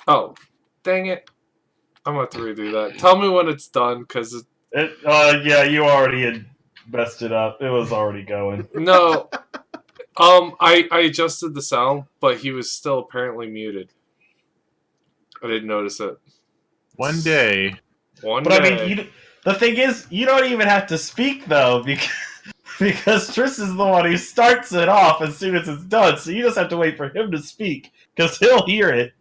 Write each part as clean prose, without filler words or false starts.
Oh, dang it. I'm going to have to redo that. Tell me when it's done, because... Yeah, you already had messed it up. It was already going. No. I adjusted the sound, but he was still apparently muted. I didn't notice it. One day. One But day. I mean, the thing is, you don't even have to speak, though, because Tristan's the one who starts it off as soon as it's done, so you just have to wait for him to speak, because he'll hear it.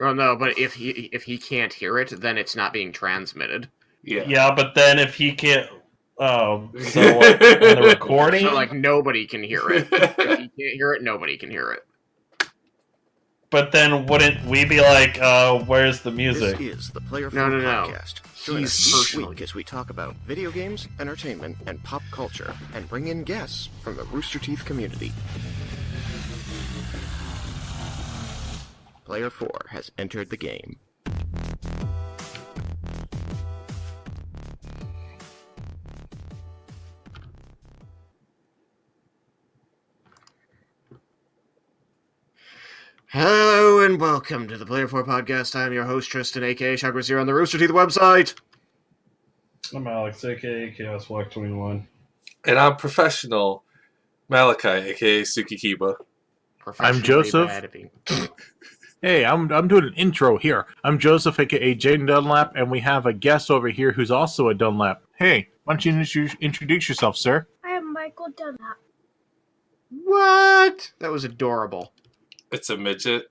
Well, no, but if he can't hear it, then it's not being transmitted. Yeah, but then if he can't... Oh, so what, on the recording? So, like, nobody can hear it. If he can't hear it, nobody can hear it. But then wouldn't we be like, where's the music? This is the Player 4 No. podcast. Join He's us each personal. week as we talk about video games, entertainment, and pop culture, and bring in guests from the Rooster Teeth community. Player 4 has entered the game. Hello and welcome to the Player 4 podcast. I'm your host, Tristan, aka Chakras here on the Rooster Teeth website. I'm Alex, aka Chaos Walk 21. And I'm professional Malachi, aka Sukikiba. I'm Joseph. Hey, I'm doing an intro here. I'm Joseph, aka Jaden Dunlap, and we have a guest over here who's also a Dunlap. Hey, why don't you introduce yourself, sir? I am Michael Dunlap. What? That was adorable. It's a midget,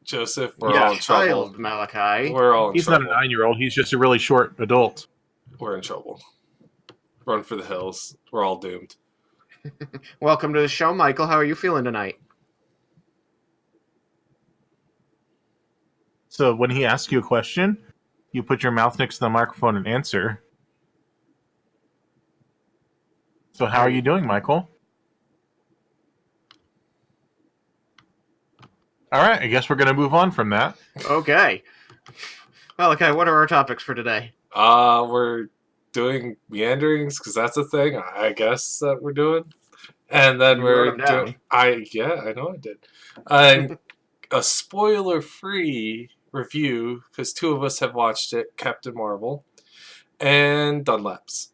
Joseph. We're all in trouble. Child Malachi. We're all in He's trouble. not a 9-year-old. He's just a really short adult. We're in trouble. Run for the hills. We're all doomed. Welcome to the show, Michael. How are you feeling tonight? So when he asks you a question, you put your mouth next to the microphone and answer. So how are you doing, Michael? All right, I guess we're going to move on from that. Okay. Malachi, what are our topics for today? We're doing meanderings, because that's a thing, I guess, that we're doing. And then You we're wrote 'em down. doing... I know I did. And a spoiler-free review, because two of us have watched it, Captain Marvel, and Dunlaps.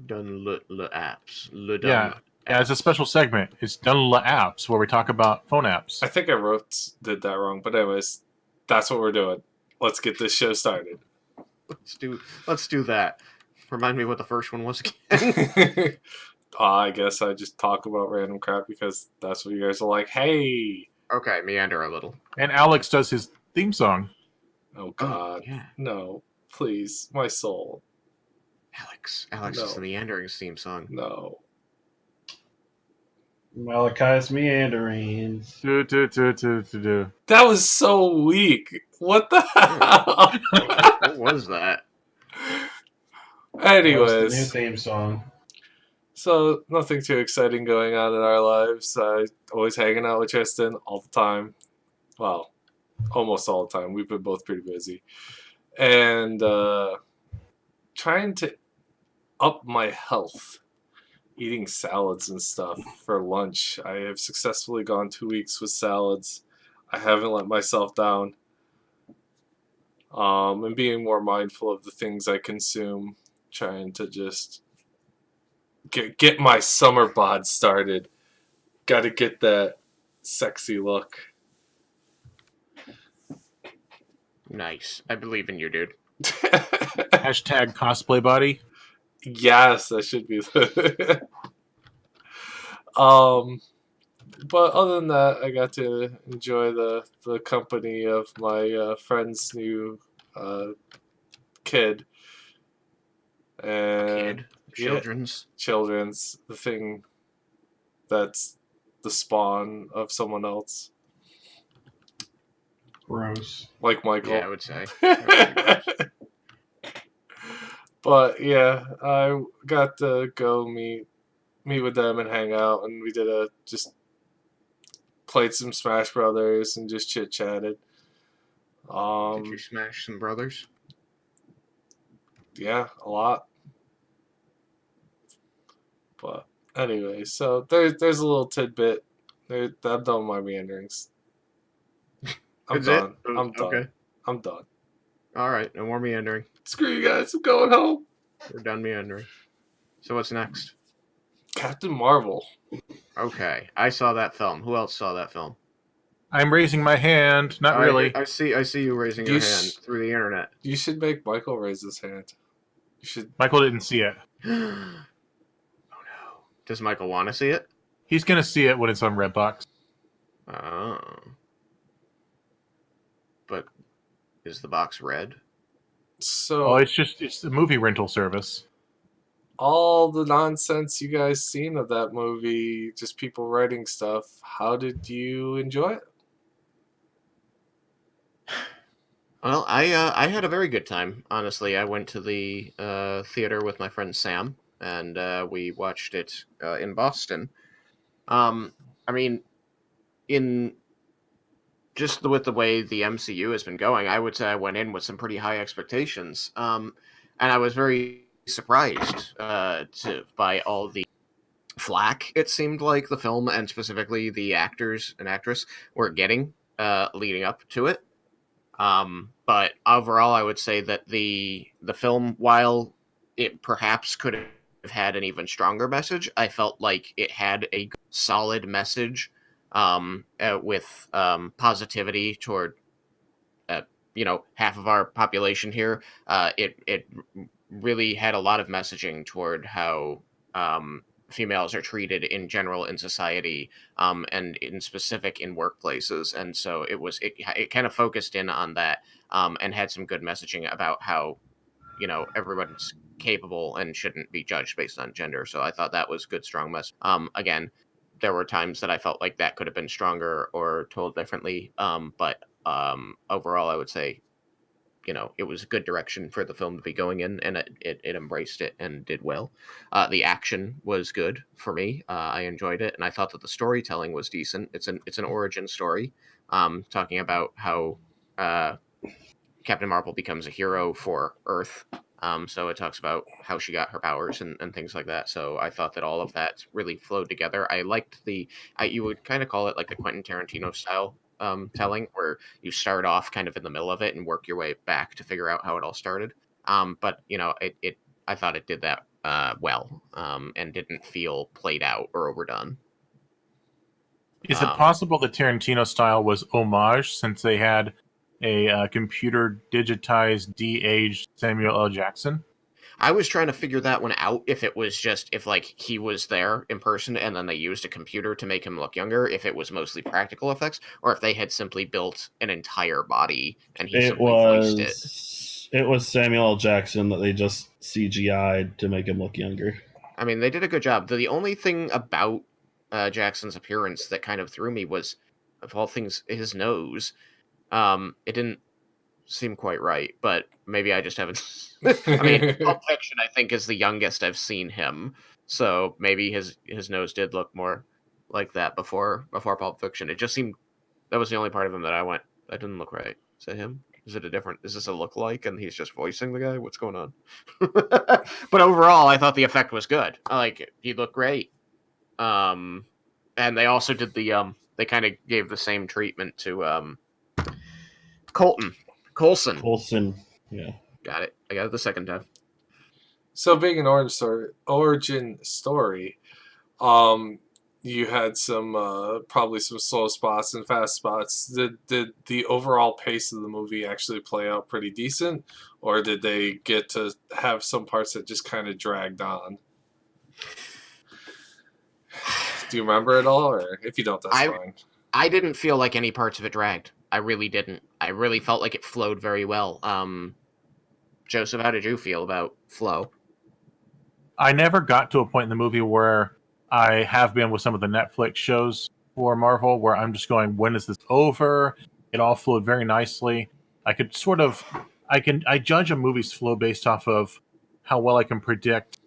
Dunlaps. Yeah, it's a special segment. It's Dunlap Apps, where we talk about phone apps. I think I did that wrong, but anyways, that's what we're doing. Let's get this show started. Let's do that. Remind me what the first one was again. I guess I just talk about random crap because that's what you guys are like. Hey! Okay, meander a little. And Alex does his theme song. Oh God, yeah. no! Please, my soul, Alex No. is the meanderings theme song. no. Malachi's meanderings. Do. That was so weak. What the hell? What was that? That was the new Anyways, theme song. so nothing too exciting going on in our lives. Always hanging out with Tristan all the time. Well, almost all the time. We've been both pretty busy. And trying to up my health. Eating salads and stuff for lunch. I have successfully gone 2 weeks with salads. I haven't let myself down. And being more mindful of the things I consume. Trying to just get my summer bod started. Gotta get that sexy look. Nice. I believe in you, dude. Hashtag cosplay body. Yes, that should be the... But other than that, I got to enjoy the company of my friend's new kid. And Children's. children's, the thing that's the spawn of someone else. Gross. Like Michael. Yeah, I would say. But yeah, I got to go meet with them and hang out, and we just played some Smash Brothers and just chit chatted. Did you smash some brothers? Yeah, a lot. But anyway, so there's a little tidbit. I'm done with my meanderings. I'm Is it? done. I'm done. Okay. I'm done. All right, no more meandering. Screw you guys. I'm going home. We're done meandering. So what's next? Captain Marvel. Okay, I saw that film. Who else saw that film? I'm raising my hand. Not really. I see you raising your hand through the internet. You should make Michael raise his hand. You should. Michael didn't see it. Oh no. Does Michael want to see it? He's gonna see it when it's on Redbox. Oh. But is the box red? So Oh, it's the movie rental service. all the nonsense you guys seen of that movie, just people writing stuff. How did you enjoy it? Well, I had a very good time. Honestly, I went to the theater with my friend Sam, and we watched it in Boston. I mean, in just with the way the MCU has been going, I would say I went in with some pretty high expectations. And I was very surprised by all the flack it seemed like the film and specifically the actors and actress were getting leading up to it. But overall, I would say that the film, while it perhaps could have had an even stronger message, I felt like it had a solid message with positivity toward half of our population here. It really had a lot of messaging toward how females are treated in general in society, and in specific in workplaces. And so it kind of focused in on that, and had some good messaging about how, everyone's capable and shouldn't be judged based on gender. So I thought that was good, strong message. Again, there were times that I felt like that could have been stronger or told differently. But overall, I would say, it was a good direction for the film to be going in, and it embraced it and did well. The action was good for me. I enjoyed it, and I thought that the storytelling was decent. It's an origin story, talking about how Captain Marvel becomes a hero for Earth. So it talks about how she got her powers and things like that. So I thought that all of that really flowed together. I liked you would kind of call it like the Quentin Tarantino style telling, where you start off kind of in the middle of it and work your way back to figure out how it all started. But I thought it did that well, and didn't feel played out or overdone. Is it possible the Tarantino style was homage, since they had a computer digitized, de-aged Samuel L. Jackson? I was trying to figure that one out, if it was just, if like he was there in person and then they used a computer to make him look younger, if it was mostly practical effects, or if they had simply built an entire body and he simply voiced it. It was Samuel L. Jackson that they just CGI'd to make him look younger. I mean, they did a good job. The only thing about Jackson's appearance that kind of threw me was, of all things, his nose. It didn't seem quite right, but maybe I just haven't. I mean, Pulp Fiction, I think, is the youngest I've seen him, so maybe his nose did look more like that before Pulp Fiction. It just seemed that was the only part of him that I went, that didn't look right. Is that him? Is this a look-alike and he's just voicing the guy? What's going on? But overall, I thought the effect was good. He looked great. And they also did they kind of gave the same treatment to Coulson. Yeah. Got it. I got it the second time. So being an origin story, you had some probably some slow spots and fast spots. Did the overall pace of the movie actually play out pretty decent, or did they get to have some parts that just kind of dragged on? Do you remember it all, or if you don't, that's fine. I didn't feel like any parts of it dragged. I really didn't. I really felt like it flowed very well. Joseph, how did you feel about flow? I never got to a point in the movie where I have been with some of the Netflix shows for Marvel, where I'm just going, when is this over? It all flowed very nicely. I judge a movie's flow based off of how well I can predict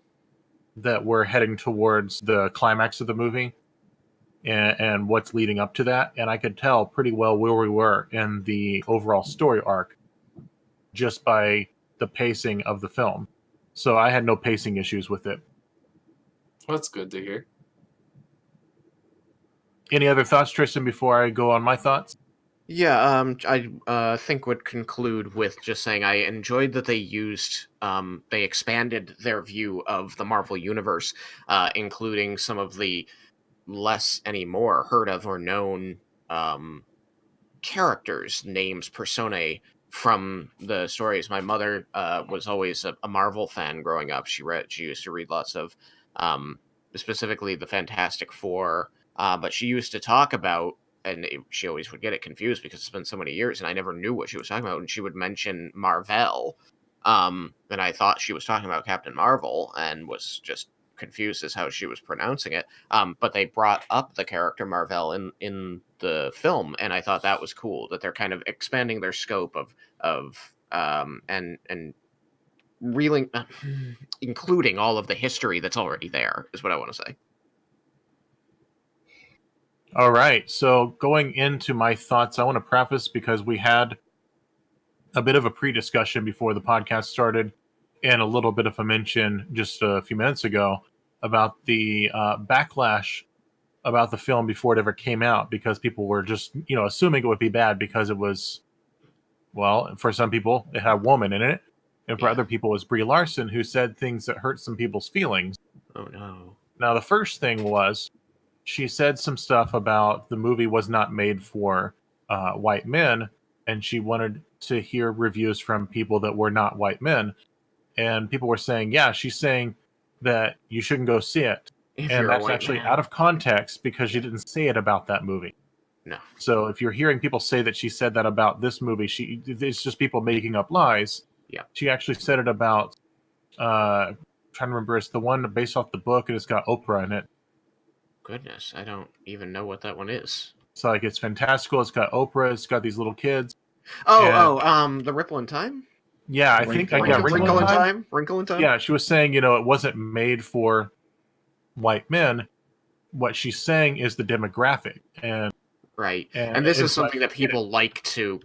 that we're heading towards the climax of the movie and what's leading up to that. And I could tell pretty well where we were in the overall story arc just by the pacing of the film. So I had no pacing issues with it. That's good to hear. Any other thoughts, Tristan, before I go on my thoughts? Yeah, I think would conclude with just saying I enjoyed that they expanded their view of the Marvel Universe, including some of the less anymore heard of or known um, characters, names, personae from the stories. My mother was always a Marvel fan growing up. She used to read lots of, um, specifically the Fantastic Four, but she used to talk about, and she always would get it confused because it's been so many years, and I never knew what she was talking about. And she would mention Marvel, and I thought she was talking about Captain Marvel, and was just confused as how she was pronouncing it. But they brought up the character Marvel in the film, and I thought that was cool that they're kind of expanding their scope and reeling, including all of the history that's already there, is what I want to say. All right. So going into my thoughts, I want to preface because we had a bit of a pre-discussion before the podcast started, and a little bit of a mention just a few minutes ago about the backlash about the film before it ever came out, because people were just, assuming it would be bad because it was, well, for some people it had a woman in it, and for other people it was Brie Larson, who said things that hurt some people's feelings. Oh no. Now the first thing was, she said some stuff about the movie was not made for white men, and she wanted to hear reviews from people that were not white men. And people were saying, yeah, she's saying that you shouldn't go see it. And that's actually out of context, because she didn't say it about that movie. No. So if you're hearing people say that she said that about this movie, it's just people making up lies. Yeah. She actually said it about, trying to remember, it's the one based off the book, and it's got Oprah in it. Goodness, I don't even know what that one is. So it's fantastical. It's got Oprah. It's got these little kids. The Ripple in Time. Yeah, I think I got Wrinkle in Time. Wrinkle in Time. Yeah, she was saying, it wasn't made for white men. What she's saying is the demographic, and right. And this is something that people like to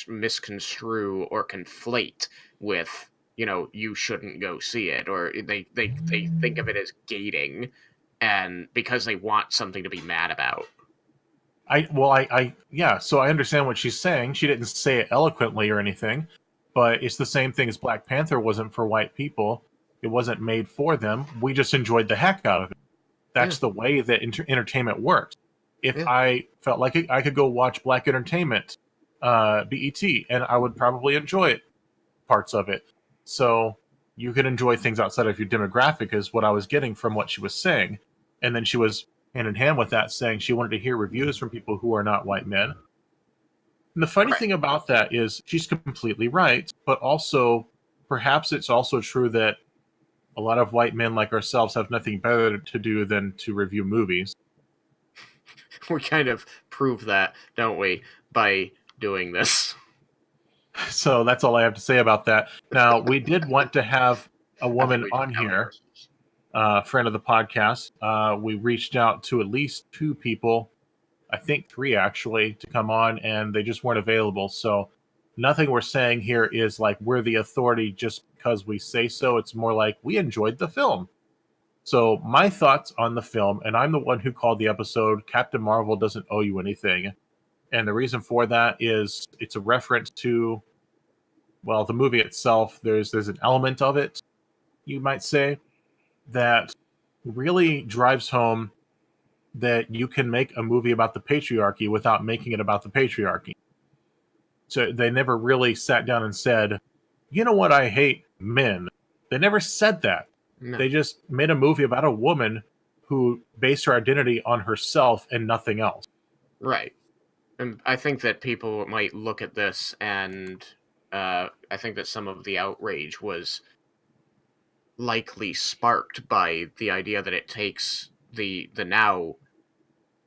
misconstrue or conflate with, you shouldn't go see it, or they think of it as gating, and because they want something to be mad about. So I understand what she's saying. She didn't say it eloquently or anything, but it's the same thing as Black Panther wasn't for white people. It wasn't made for them. We just enjoyed the heck out of it. That's the way that entertainment works. If I felt like I could go watch Black Entertainment, BET, and I would probably enjoy parts of it. So you could enjoy things outside of your demographic, is what I was getting from what she was saying. And then she was hand in hand with that saying she wanted to hear reviews from people who are not white men. And the funny thing about that is she's completely right, but also perhaps it's also true that a lot of white men like ourselves have nothing better to do than to review movies. We kind of prove that, don't we, by doing this. So that's all I have to say about that. Now, we did want to have a woman on here, friend of the podcast. We reached out to at least 2 people, I think 3 actually, to come on, and they just weren't available. So nothing we're saying here is like we're the authority just because we say so. It's more like we enjoyed the film. So my thoughts on the film, and I'm the one who called the episode Captain Marvel Doesn't Owe You Anything. And the reason for that is it's a reference to, well, the movie itself. There's an element of it, you might say, that really drives home that you can make a movie about the patriarchy without making it about the patriarchy. So they never really sat down and said, you know what, I hate men. They never said that. No. They just made a movie about a woman who based her identity on herself and nothing else. Right. And I think that people might look at this, and I think that some of the outrage was likely sparked by the idea that it takes the now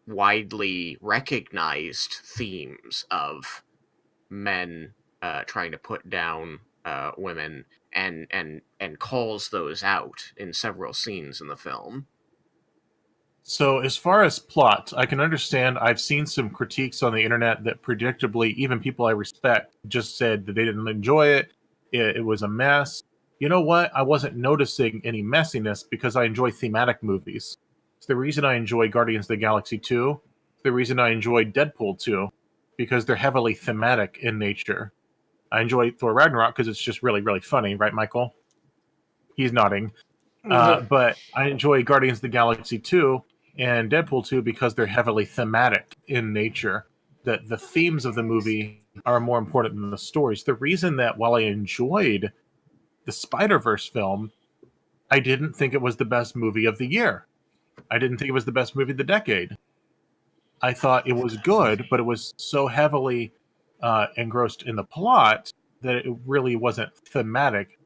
widely recognized themes of men trying to put down women and calls those out in several scenes in the film. So as far as plot, I can understand. I've seen some critiques on the internet that predictably even people I respect just said that they didn't enjoy it. It was a mess. You know what? I wasn't noticing any messiness because I enjoy thematic movies. It's the reason I enjoy Guardians of the Galaxy 2. It's the reason I enjoy Deadpool 2. because they're heavily thematic in nature. I enjoy Thor Ragnarok because it's just really, really funny, right, Michael? He's nodding. But I enjoy Guardians of the Galaxy 2 and Deadpool 2 because they're heavily thematic in nature. That the themes of the movie are more important than the stories. The reason that while I enjoyed the Spider-Verse film, I didn't think it was the best movie of the year. I didn't think it was the best movie of the decade. I thought it was good, but it was so heavily engrossed in the plot that it really wasn't thematic.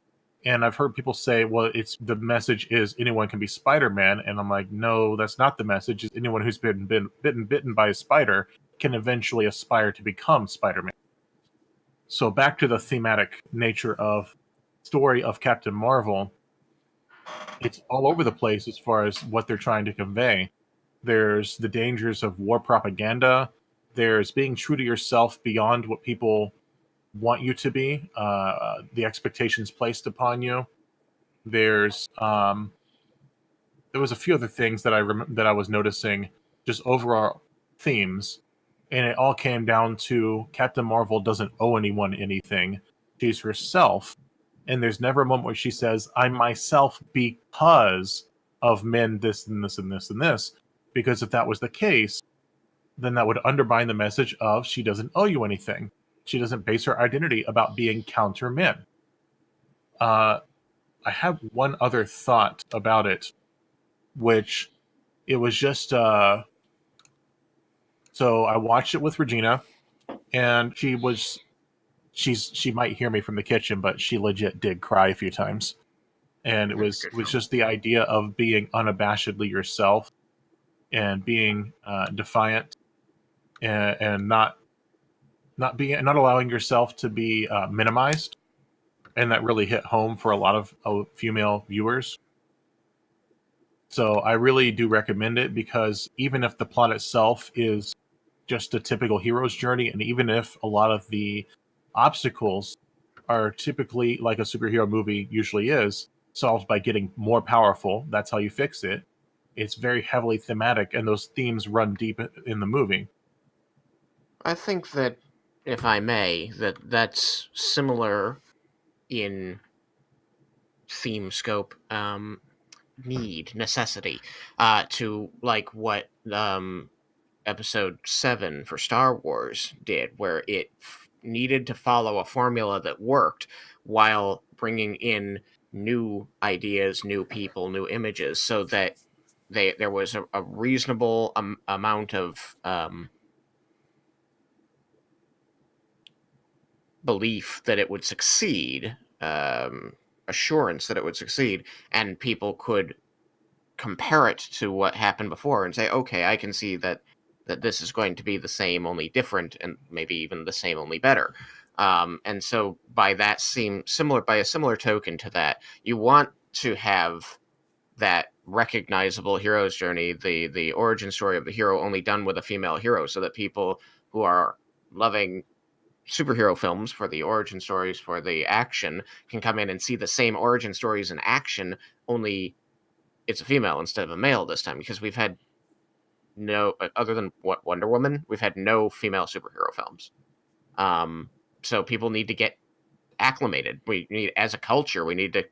And I've heard people say, well, it's the message is anyone can be Spider-Man. And I'm like, no, that's not the message. It's anyone who's been bitten by a spider can eventually aspire to become Spider-Man. So back to the thematic nature of story of Captain Marvel, it's all over the place as far as what they're trying to convey. There's the dangers of war propaganda. There's being true to yourself beyond what people want you to be, the expectations placed upon you. There's there was a few other things that that I was noticing, just overall themes, and it all came down to Captain Marvel doesn't owe anyone anything. She's herself, and there's never a moment where she says, "I'm myself because of men, this and this and this and this." Because if that was the case, then that would undermine the message of she doesn't owe you anything. She doesn't base her identity about being counter men. I have one other thought about it, which it was just so I watched it with Regina, and she might hear me from the kitchen, but she legit did cry a few times. And it was just the idea of being unabashedly yourself and being defiant and not allowing yourself to be minimized, and that really hit home for a lot of female viewers. So I really do recommend it, because even if the plot itself is just a typical hero's journey, and even if a lot of the obstacles are typically like a superhero movie usually is, solved by getting more powerful, that's how you fix it. It's very heavily thematic, and those themes run deep in the movie. I think that, if I may, that's similar in theme scope, necessity, to like what Episode 7 for Star Wars did, where it needed to follow a formula that worked while bringing in new ideas, new people, new images, so that there was a reasonable amount of belief that it would succeed, assurance that it would succeed, and people could compare it to what happened before and say, okay, I can see that this is going to be the same, only different, and maybe even the same, only better. And so by a similar token to that, you want to have that recognizable hero's journey, the origin story of the hero, only done with a female hero, so that people who are loving superhero films for the origin stories, for the action, can come in and see the same origin stories in action, only it's a female instead of a male this time, because we've had no, other than Wonder Woman, we've had no female superhero films. So people need to get acclimated. We need, as a culture, we need to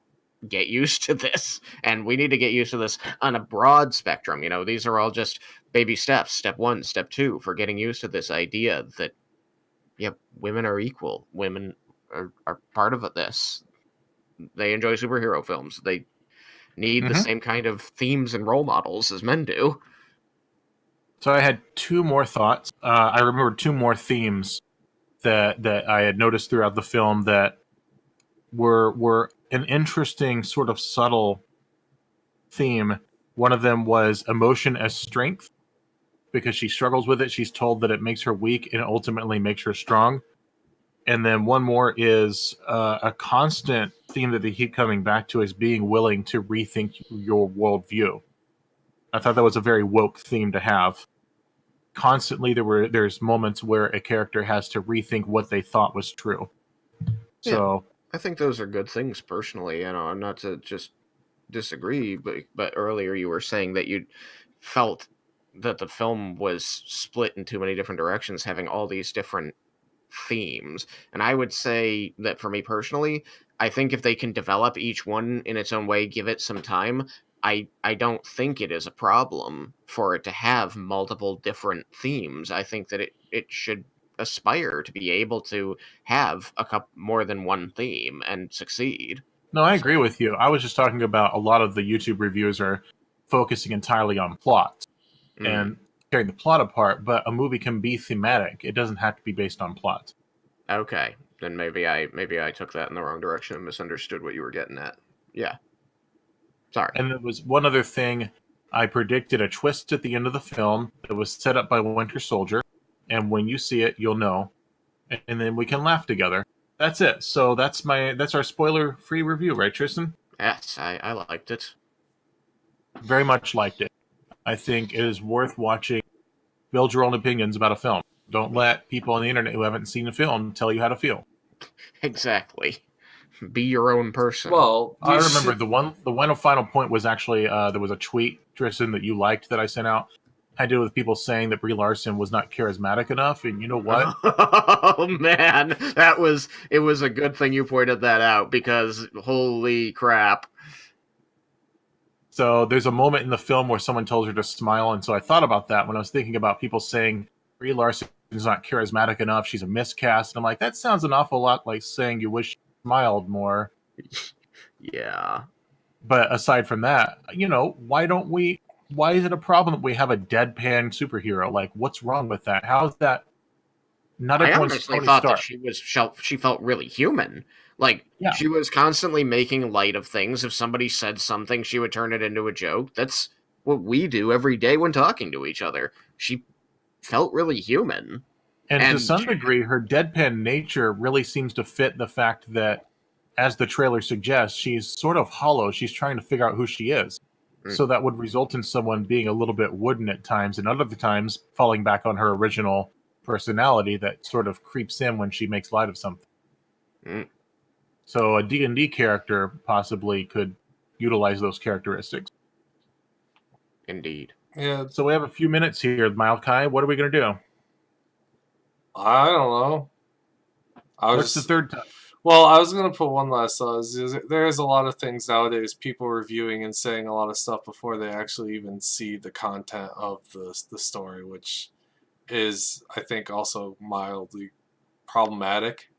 get used to this, and we need to get used to this on a broad spectrum. These are all just baby steps. Step 1, step 2 for getting used to this idea that, yeah, women are equal. Women are part of this. They enjoy superhero films. They need the same kind of themes and role models as men do. So I had two more thoughts. I remember two more themes that I had noticed throughout the film that were an interesting sort of subtle theme. One of them was emotion as strength, because she struggles with it. She's told that it makes her weak and ultimately makes her strong. And then one more is a constant theme that they keep coming back to, is being willing to rethink your worldview. I thought that was a very woke theme to have. Constantly, there's moments where a character has to rethink what they thought was true. So I think those are good things personally. I'm not to just disagree, but earlier you were saying that you felt the film was split in too many different directions, having all these different themes. And I would say that for me personally, I think if they can develop each one in its own way, give it some time, I don't think it is a problem for it to have multiple different themes. I think that it should aspire to be able to have a couple more than one theme and succeed. No, I agree with you. I was just talking about a lot of the YouTube reviews are focusing entirely on plot and carrying the plot apart, but a movie can be thematic. It doesn't have to be based on plot. Okay, then maybe I took that in the wrong direction and misunderstood what you were getting at. Yeah. Sorry. And there was one other thing. I predicted a twist at the end of the film that was set up by Winter Soldier, and when you see it, you'll know, and then we can laugh together. That's it. So that's our spoiler-free review, right, Tristan? Yes, I liked it. Very much liked it. I think it is worth watching. Build your own opinions about a film. Don't let people on the internet who haven't seen the film tell you how to feel. Exactly. Be your own person. Well, I remember the one final point was actually there was a tweet, Tristan, that you liked that I sent out. Had to do with people saying that Brie Larson was not charismatic enough, and you know what? Oh man, it was a good thing you pointed that out, because holy crap. So there's a moment in the film where someone tells her to smile, and so I thought about that when I was thinking about people saying Brie Larson is not charismatic enough, she's a miscast, and I'm like, that sounds an awful lot like saying you wish you smiled more. Yeah. But aside from that, why is it a problem that we have a deadpan superhero? Like, what's wrong with that? How's that? Not I everyone's honestly Tony thought Stark. that she felt really human. Like, Yeah. she was constantly making light of things. If somebody said something, she would turn it into a joke. That's what we do every day when talking to each other. She felt really human. And to some degree, her deadpan nature really seems to fit the fact that, as the trailer suggests, she's sort of hollow. She's trying to figure out who she is. So that would result in someone being a little bit wooden at times, and other times falling back on her original personality that sort of creeps in when she makes light of something. So a D&D character possibly could utilize those characteristics. Indeed. Yeah. So we have a few minutes here, Malachi. What are we going to do? I don't know. What's the third time? Well, I was going to put one last thought. There's a lot of things nowadays, people reviewing and saying a lot of stuff before they actually even see the content of the story, which is, I think, also mildly problematic.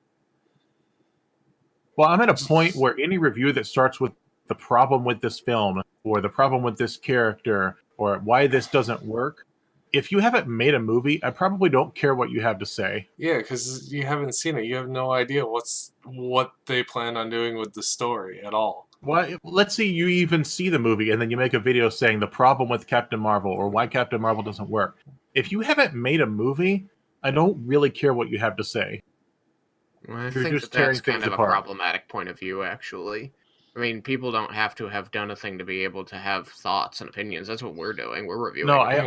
Well, I'm at a point where any review that starts with the problem with this film, or the problem with this character, or why this doesn't work, if you haven't made a movie, I probably don't care what you have to say. Yeah, because you haven't seen it. You have no idea what they plan on doing with the story at all. Well, let's say you even see the movie and then you make a video saying the problem with Captain Marvel or why Captain Marvel doesn't work. If you haven't made a movie, I don't really care what you have to say. Well, I think that's kind of a problematic point of view, actually. I mean, people don't have to have done a thing to be able to have thoughts and opinions. That's what we're doing. We're reviewing. No, I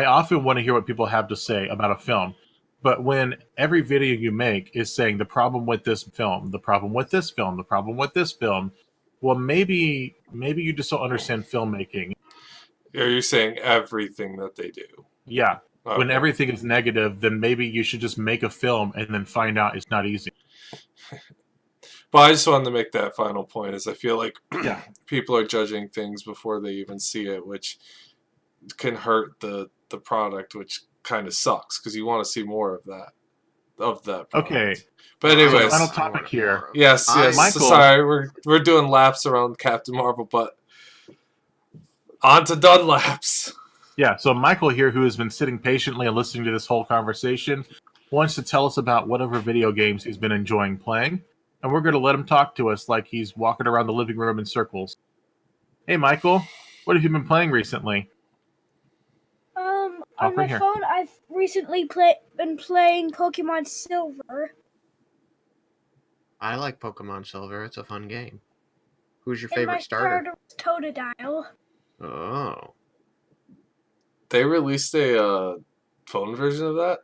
often want to hear what people have to say about a film. But when every video you make is saying the problem with this film, the problem with this film, the problem with this film, well, maybe you just don't understand filmmaking. Are you saying everything that they do? Yeah. Okay. When everything is negative, then maybe you should just make a film and then find out it's not easy. But I just wanted to make that final point, is I feel like people are judging things before they even see it, which can hurt the product, which kind of sucks, because you want to see more of that product. Okay. But anyways, final topic here. Yes. Michael, sorry, we're doing laps around Captain Marvel, but on to Dunlaps. Yeah, so Michael here, who has been sitting patiently and listening to this whole conversation, wants to tell us about whatever video games he's been enjoying playing, and we're going to let him talk to us like he's walking around the living room in circles. Hey, Michael, what have you been playing recently? On my phone, I've recently been playing Pokemon Silver. I like Pokemon Silver. It's a fun game. Who's your favorite starter? My starter was Totodile. Oh. They released a phone version of that?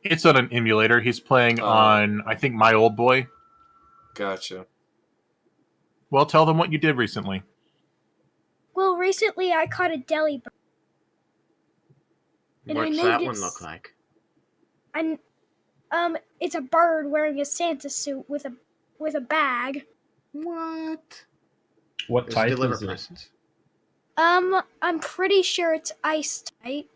It's on an emulator. He's playing on, I think, My Old Boy. Gotcha. Well, tell them what you did recently. Well, recently I caught a Delibird. And I What's that one noticed- look like? And it's a bird wearing a Santa suit with a bag. What? What Does it type deliver is it? presents? I'm pretty sure it's ice type.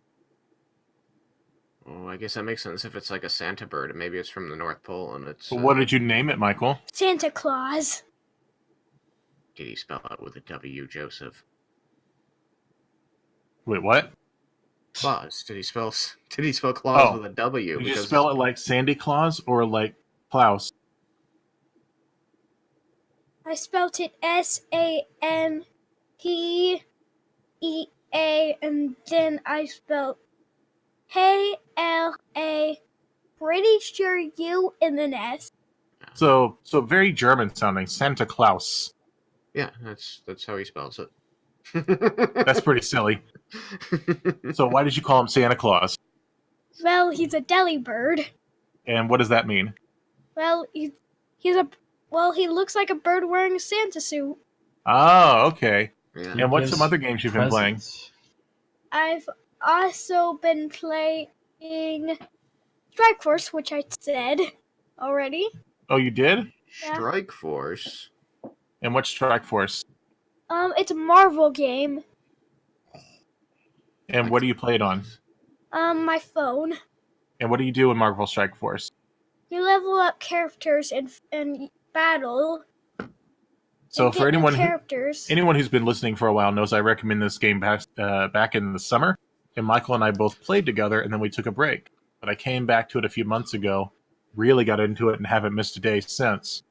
Oh, I guess that makes sense if it's like a Santa bird, and maybe it's from the North Pole, and it's... But what did you name it, Michael? Santa Claus. Did he spell it with a W, Joseph? Wait, what? Claus. Did he spell Claus Oh. with a W? Did you spell it like Sandy Claus or like Klaus? I spelt it SANTEA, and then I spelled KLA. Pretty sure U and then S. So very German sounding. Santa Claus. Yeah, that's how he spells it. That's pretty silly. So why did you call him Santa Claus? Well, he's a deli bird. And what does that mean? Well, he looks like a bird wearing a Santa suit. Oh, okay. Yeah. And what's some Gives other games you've been playing? presents. I've also been playing Strike Force, which I said already. Oh, you did? Yeah. Strike Force. And what's Strike Force? It's a Marvel game. And what do you play it on? My phone. And what do you do in Marvel Strike Force? You level up characters and battle. So and for get new anyone characters. who's been listening for a while knows I recommend this game back in the summer. And Michael and I both played together, and then we took a break. But I came back to it a few months ago, really got into it, and haven't missed a day since.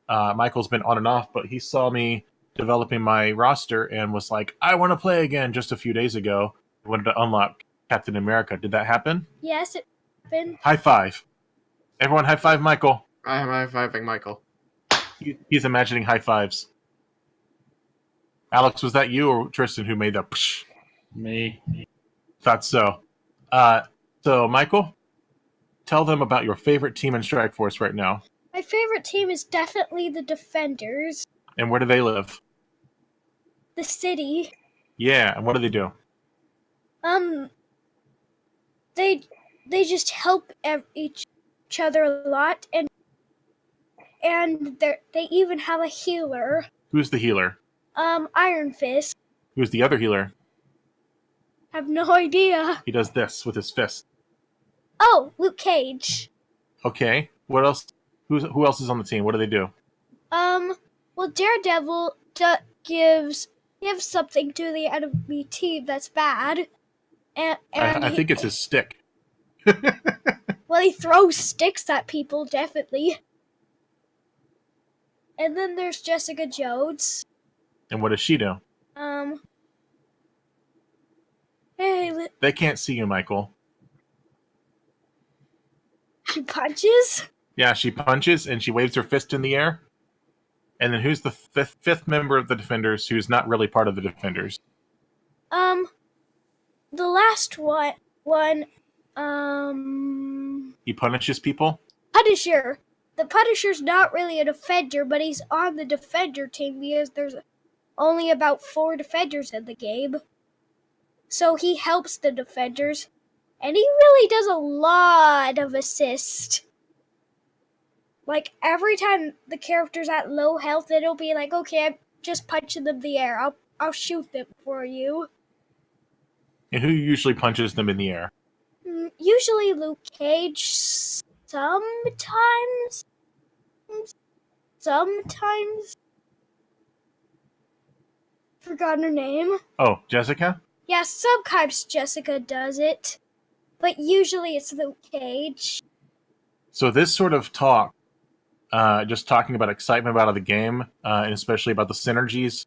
Michael's been on and off, but he saw me developing my roster and was like, I want to play again just a few days ago. I wanted to unlock Captain America. Did that happen? Yes, it happened. High five. Everyone high five Michael. I am high-fiving Michael. He's imagining high fives. Alex, was that you or Tristan who made that? Psh? Me. Thought so. So, Michael, tell them about your favorite team in Strike Force right now. My favorite team is definitely the Defenders. And where do they live? The city. Yeah, and what do they do? They just help each other a lot, and they even have a healer. Who's the healer? Iron Fist. Who's the other healer? Have no idea. He does this with his fist. Oh, Luke Cage. Okay. What else? Who else is on the team? What do they do? Well, Daredevil gives something to the enemy team that's bad, and I think it's his stick. well, he throws sticks at people, definitely. And then there's Jessica Jones. And what does she do? Hey, They can't see you, Michael. she punches. Yeah, she punches and she waves her fist in the air. And then who's the fifth member of the Defenders who's not really part of the Defenders? The last one, He punishes people? Punisher. The Punisher's not really a defender, but he's on the Defender team because there's only about 4 Defenders in the game. So he helps the Defenders, and he really does a lot of assist. Like, every time the character's at low health, it'll be like, okay, I'm just punching them in the air. I'll shoot them for you. And who usually punches them in the air? Usually Luke Cage. Sometimes. Forgotten her name. Oh, Jessica? Yeah, sometimes Jessica does it. But usually it's Luke Cage. So this sort of talk, just talking about excitement about the game, and especially about the synergies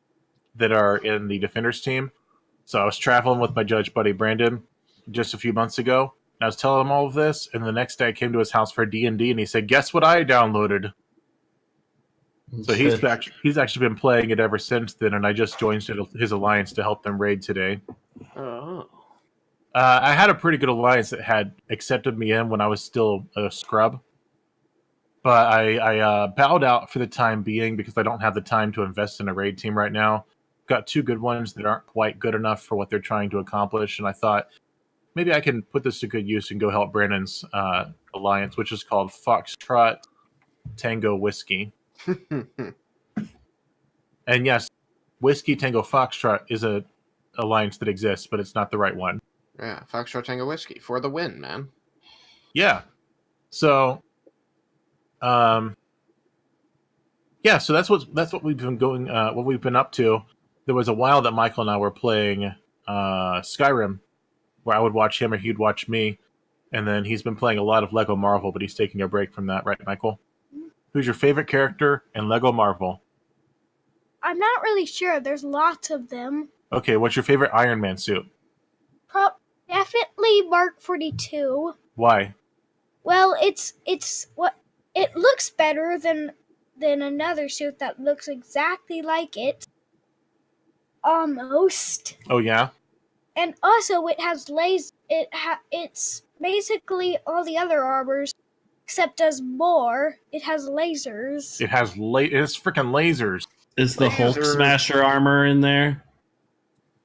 that are in the Defenders team. So I was traveling with my judge buddy Brandon just a few months ago. And I was telling him all of this, and the next day I came to his house for D&D, and he said, "Guess what I downloaded?" So he's actually been playing it ever since then, and I just joined his alliance to help them raid today. Oh. I had a pretty good alliance that had accepted me in when I was still a scrub. But I bowed out for the time being because I don't have the time to invest in a raid team right now. Got 2 good ones that aren't quite good enough for what they're trying to accomplish, and I thought, maybe I can put this to good use and go help Brandon's alliance, which is called Foxtrot Tango Whiskey. And yes, Whiskey Tango Foxtrot is a alliance that exists, but it's not the right one. Yeah, Foxtrot Tango Whiskey for the win, man. Yeah. So, so that's what we've been going, what we've been up to. There was a while that Michael and I were playing Skyrim, where I would watch him or he'd watch me, and then he's been playing a lot of Lego Marvel, but he's taking a break from that, right, Michael? Who's your favorite character in Lego Marvel? I'm not really sure. There's lots of them. Okay, what's your favorite Iron Man suit? Definitely Mark 42. Why? Well, it looks better than another suit that looks exactly like it. Almost. Oh yeah. And also, it has it's basically all the other armors, except does more. It has lasers. It has it's freaking lasers. Is the Hulk Smasher armor in there?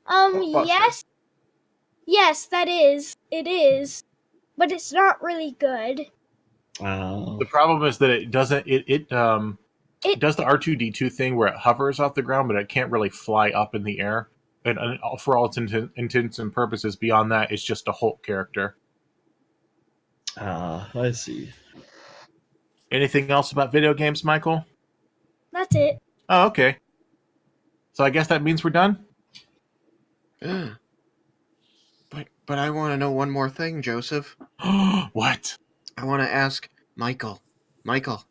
Yes. Yes, that is. It is. But it's not really good. The problem is that it doesn't. It does the R2-D2 thing where it hovers off the ground, but it can't really fly up in the air. And for all its intents and purposes, beyond that, it's just a Hulk character. I see. Anything else about video games, Michael? That's it. Oh, okay. So I guess that means we're done? But I want to know one more thing, Joseph. What? I want to ask Michael. Michael,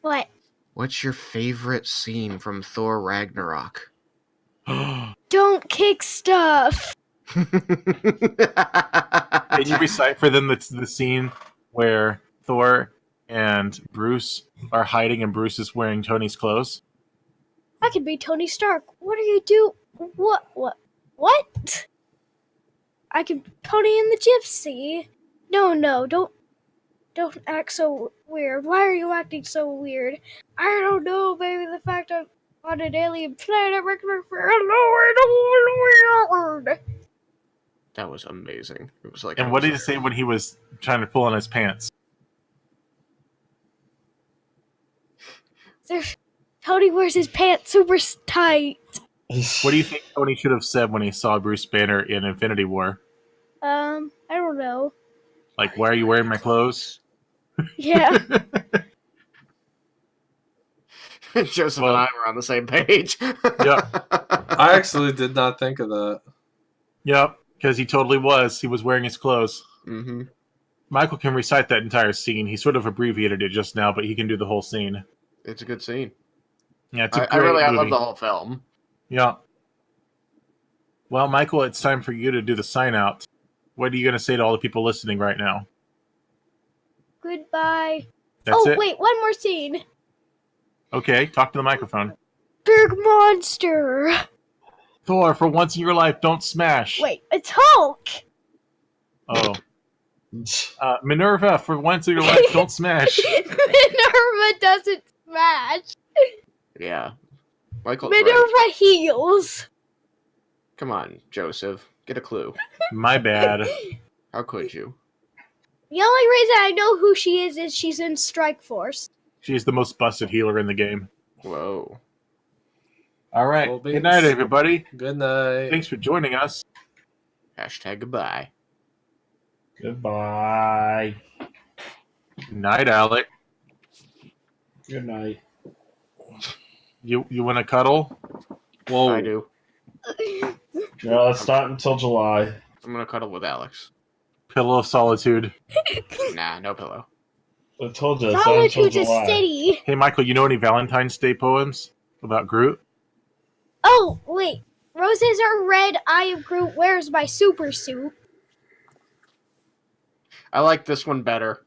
What? what's your favorite scene from Thor Ragnarok? Don't kick stuff. Can you recite for them the scene where Thor and Bruce are hiding and Bruce is wearing Tony's clothes? I could be Tony Stark. What are you do? What? I could be Tony and the Gypsy. No, don't act so weird. Why are you acting so weird? I don't know, baby. The fact I'm on an alien planet makes me feel weird. That was amazing. It was like. And what did he say when he was trying to pull on his pants? Tony wears his pants super tight. What do you think Tony should have said when he saw Bruce Banner in Infinity War? I don't know. Like, why are you wearing my clothes? Yeah. Joseph and I were on the same page. Yep. I actually did not think of that. Yep, because he totally was. He was wearing his clothes. Mm-hmm. Michael can recite that entire scene. He sort of abbreviated it just now, but he can do the whole scene. It's a good scene. Yeah, it's a great movie. I love the whole film. Yeah. Well, Michael, it's time for you to do the sign out. What are you going to say to all the people listening right now? Goodbye. That's it? Wait, one more scene. Okay, talk to the microphone. Big monster. Thor, for once in your life, don't smash. Wait, it's Hulk. Oh. Minerva, for once in your life, don't smash. Minerva doesn't smash. Yeah. Michael's Minerva right. heals. Come on, Joseph. Get a clue. My bad. How could you? The only reason I know who she is she's in Strike Force. She's the most busted healer in the game. Whoa. All right. Well, Good night, everybody. Good night. Thanks for joining us. Hashtag goodbye. Goodbye. Night, Alec. Good night. You want to cuddle? Whoa. I do. No, it's not until July. I'm gonna cuddle with Alex. Pillow of solitude. Nah, no pillow. I told you, it's not until Solitude's a July. city. Hey, Michael, you know any Valentine's Day poems about Groot? Oh, wait. Roses are red. I am Groot. Where's my super suit? I like this one better.